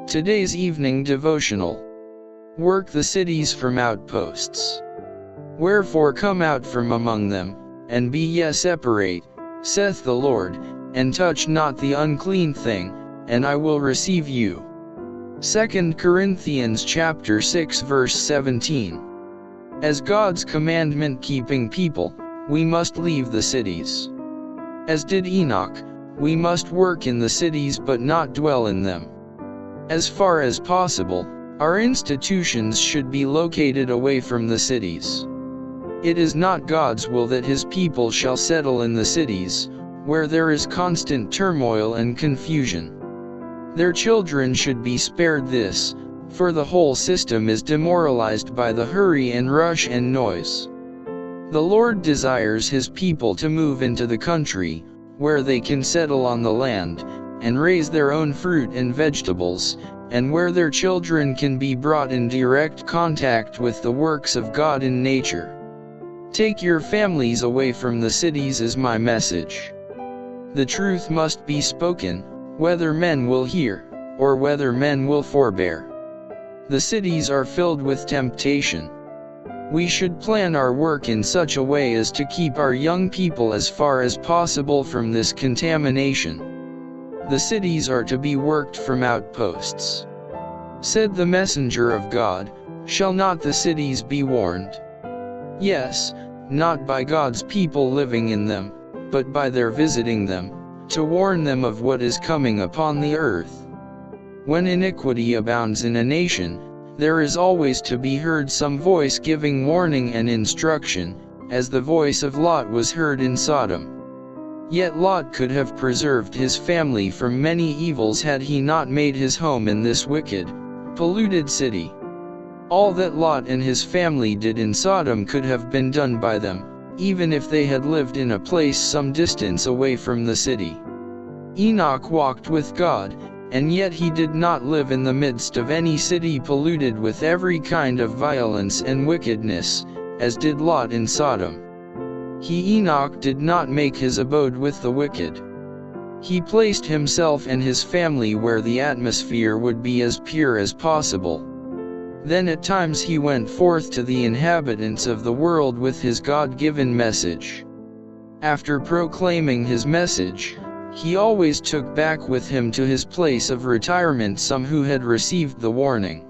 Today's evening devotional. Work the cities from outposts. Wherefore come out from among them, and be ye separate, saith the Lord, and touch not the unclean thing, and I will receive you. 2 Corinthians chapter 6 verse 17. As God's commandment-keeping people, we must leave the cities. As did Enoch, we must work in the cities but not dwell in them. As far as possible, our institutions should be located away from the cities. It is not God's will that His people shall settle in the cities, where there is constant turmoil and confusion. Their children should be spared this, for the whole system is demoralized by the hurry and rush and noise. The Lord desires His people to move into the country, where they can settle on the land, and raise their own fruit and vegetables, and where their children can be brought in direct contact with the works of God in nature. Take your families away from the cities is my message. The truth must be spoken, whether men will hear, or whether men will forbear. The cities are filled with temptation. We should plan our work in such a way as to keep our young people as far as possible from this contamination. The cities are to be worked from outposts. Said the messenger of God, shall not the cities be warned? Yes, not by God's people living in them, but by their visiting them, to warn them of what is coming upon the earth. When iniquity abounds in a nation, there is always to be heard some voice giving warning and instruction, as the voice of Lot was heard in Sodom. Yet Lot could have preserved his family from many evils had he not made his home in this wicked, polluted city. All that Lot and his family did in Sodom could have been done by them, even if they had lived in a place some distance away from the city. Enoch walked with God, and yet he did not live in the midst of any city polluted with every kind of violence and wickedness, as did Lot in Sodom. Enoch did not make his abode with the wicked. He placed himself and his family where the atmosphere would be as pure as possible. Then at times he went forth to the inhabitants of the world with his God-given message. After proclaiming his message, he always took back with him to his place of retirement some who had received the warning.